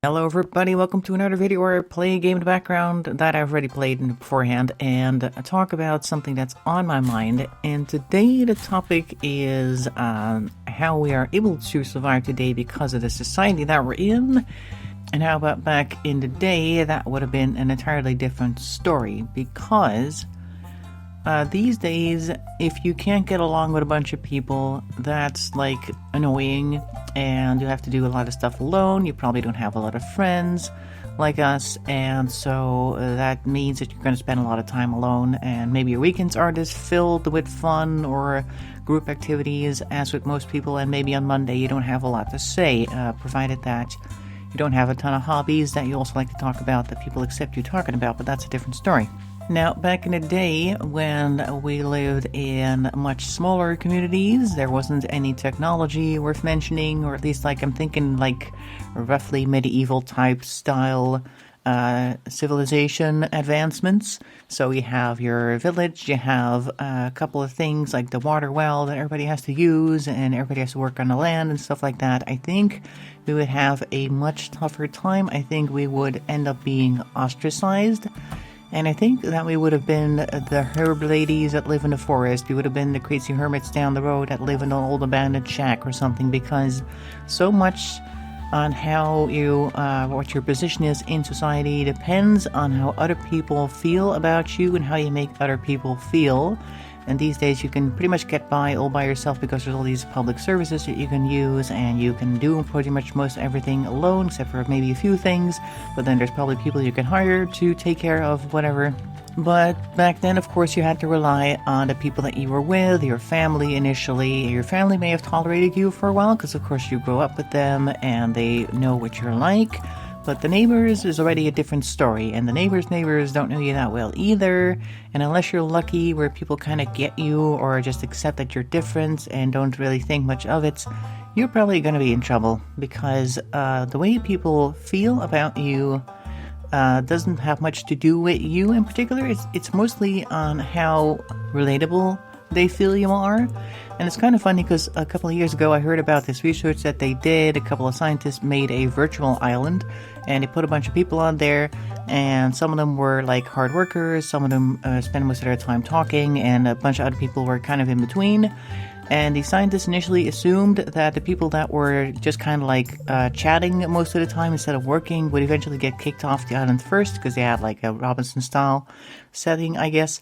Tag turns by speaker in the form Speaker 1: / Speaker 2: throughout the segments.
Speaker 1: Hello everybody, welcome to another video where I play a game in the background that I've already played beforehand and talk about something that's on my mind. And today the topic is how we are able to survive today because of the society that we're in. And how about back in the day, that would have been an entirely different story, because these days, if you can't get along with a bunch of people, that's like annoying, and you have to do a lot of stuff alone. You probably don't have a lot of friends like us, and so that means that you're going to spend a lot of time alone, and maybe your weekends aren't as filled with fun or group activities as with most people, and maybe on Monday you don't have a lot to say, provided that you don't have a ton of hobbies that you also like to talk about that people accept you talking about, but that's a different story. Now, back in the day when we lived in much smaller communities, there wasn't any technology worth mentioning, or at least I'm thinking roughly medieval type style civilization advancements. So you have your village, you have a couple of things like the water well that everybody has to use, and everybody has to work on the land and stuff like that. I think we would have a much tougher time. I think we would end up being ostracized. And I think that we would have been the herb ladies that live in the forest. We would have been the crazy hermits down the road that live in an old abandoned shack or something, because so much on how you, what your position is in society depends on how other people feel about you and how you make other people feel. And these days you can pretty much get by all by yourself because there's all these public services that you can use, and you can do pretty much most everything alone except for maybe a few things, but then there's probably people you can hire to take care of whatever. But back then, of course, you had to rely on the people that you were with, your family initially. Your family may have tolerated you for a while because, of course, you grow up with them and they know what you're like. But the neighbors is already a different story, and the neighbors' neighbors don't know you that well either. And unless you're lucky where people kind of get you or just accept that you're different and don't really think much of it, you're probably going to be in trouble, because the way people feel about you doesn't have much to do with you in particular. It's mostly on how relatable they feel you are. And it's kind of funny because a couple of years ago I heard about this research that they did. A couple of scientists made a virtual island, and they put a bunch of people on there, and some of them were like hard workers, some of them spent most of their time talking, and a bunch of other people were kind of in between. And the scientists initially assumed that the people that were just kind of chatting most of the time instead of working would eventually get kicked off the island first, because they had like a Robinson style setting, I guess.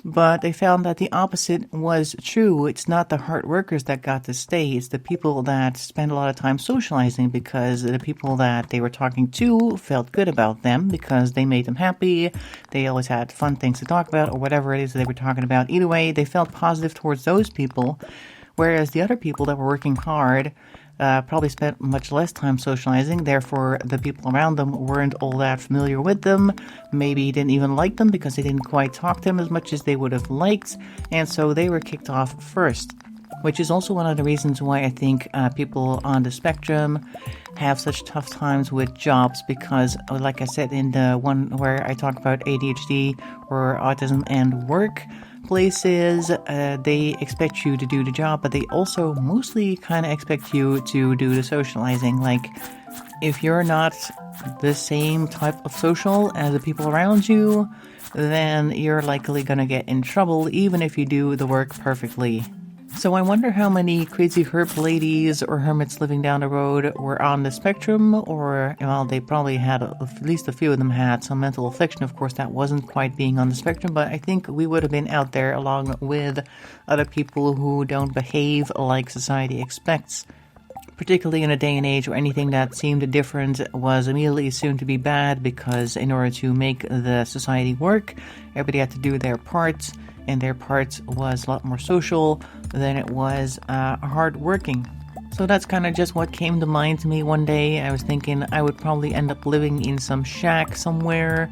Speaker 1: But they found that the opposite was true. It's not the hard workers that got to stay. It's the people that spend a lot of time socializing, because the people that they were talking to felt good about them because they made them happy. They always had fun things to talk about, or whatever it is they were talking about. Either way, they felt positive towards those people, whereas the other people that were working hard probably spent much less time socializing. Therefore, the people around them weren't all that familiar with them, maybe didn't even like them because they didn't quite talk to them as much as they would have liked, and so they were kicked off first. Which is also one of the reasons why I think people on the spectrum have such tough times with jobs, because, like I said in the one where I talk about ADHD or autism and work places, they expect you to do the job, but they also mostly kind of expect you to do the socializing. Like, if you're not the same type of social as the people around you, then you're likely going to get in trouble, even if you do the work perfectly. So I wonder how many crazy herb ladies or hermits living down the road were on the spectrum, or, well, they probably had, at least a few of them had some mental affliction. Of course, that wasn't quite being on the spectrum, but I think we would have been out there along with other people who don't behave like society expects. Particularly in a day and age where anything that seemed different was immediately assumed to be bad, because in order to make the society work, everybody had to do their parts, and their parts was a lot more social than it was hard working. So that's kind of just what came to mind to me one day. I was thinking I would probably end up living in some shack somewhere,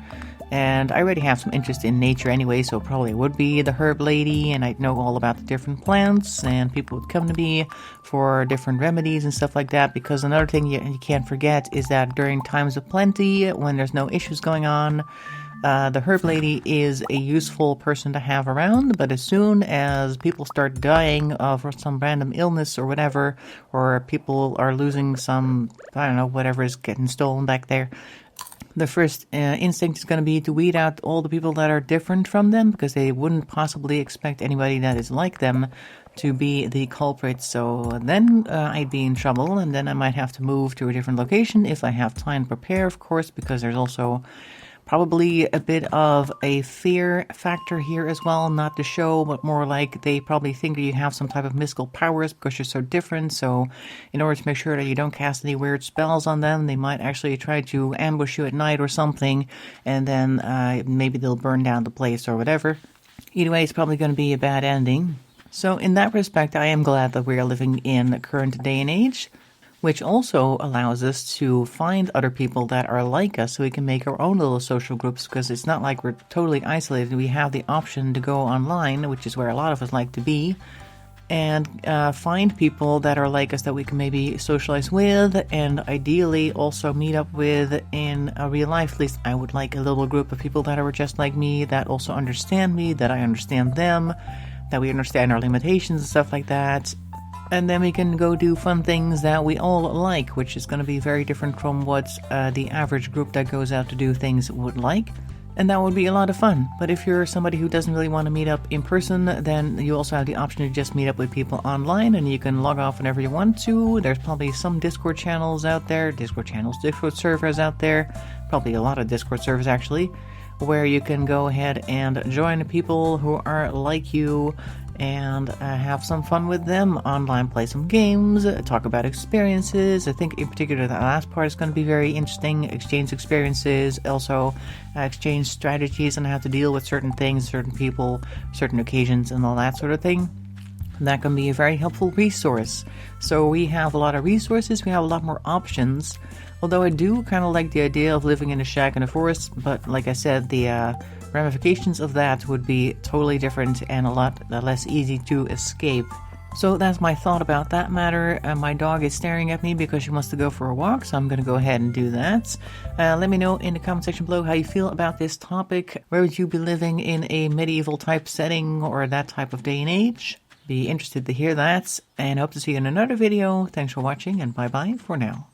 Speaker 1: and I already have some interest in nature anyway, so probably would be the herb lady, and I'd know all about the different plants, and people would come to me for different remedies and stuff like that. Because another thing you can't forget is that during times of plenty, when there's no issues going on, The herb lady is a useful person to have around, but as soon as people start dying of some random illness or whatever, or people are losing some, I don't know, whatever is getting stolen back there, the first instinct is going to be to weed out all the people that are different from them, because they wouldn't possibly expect anybody that is like them to be the culprit. So then I'd be in trouble, and then I might have to move to a different location if I have time to prepare, of course, because there's also probably a bit of a fear factor here as well, not to show, but more like they probably think that you have some type of mystical powers because you're so different. So in order to make sure that you don't cast any weird spells on them, they might actually try to ambush you at night or something, and then maybe they'll burn down the place or whatever. Either way, it's probably going to be a bad ending. So in that respect, I am glad that we are living in the current day and age, which also allows us to find other people that are like us so we can make our own little social groups, because it's not like we're totally isolated. We have the option to go online, which is where a lot of us like to be, and find people that are like us that we can maybe socialize with, and ideally also meet up with in real life. At least I would like a little group of people that are just like me, that also understand me, that I understand them, that we understand our limitations and stuff like that. And then we can go do fun things that we all like, which is going to be very different from what the average group that goes out to do things would like. And that would be a lot of fun. But if you're somebody who doesn't really want to meet up in person, then you also have the option to just meet up with people online, and you can log off whenever you want to. There's probably some Discord channels out there, Discord servers out there, probably a lot of Discord servers actually, where you can go ahead and join people who are like you and have some fun with them online, play some games, talk about experiences. I think in particular that last part is going to be very interesting. Exchange experiences, also exchange strategies on how to deal with certain things, certain people, certain occasions, and all that sort of thing. That can be a very helpful resource. So we have a lot of resources, we have a lot more options. Although I do kind of like the idea of living in a shack in a forest, but like I said, the ramifications of that would be totally different and a lot less easy to escape. So that's my thought about that matter. My dog is staring at me because she wants to go for a walk, so I'm going to go ahead and do that. Let me know in the comment section below how you feel about this topic. Where would you be living in a medieval type setting or that type of day and age? Be interested to hear that, and hope to see you in another video. Thanks for watching, and bye bye for now.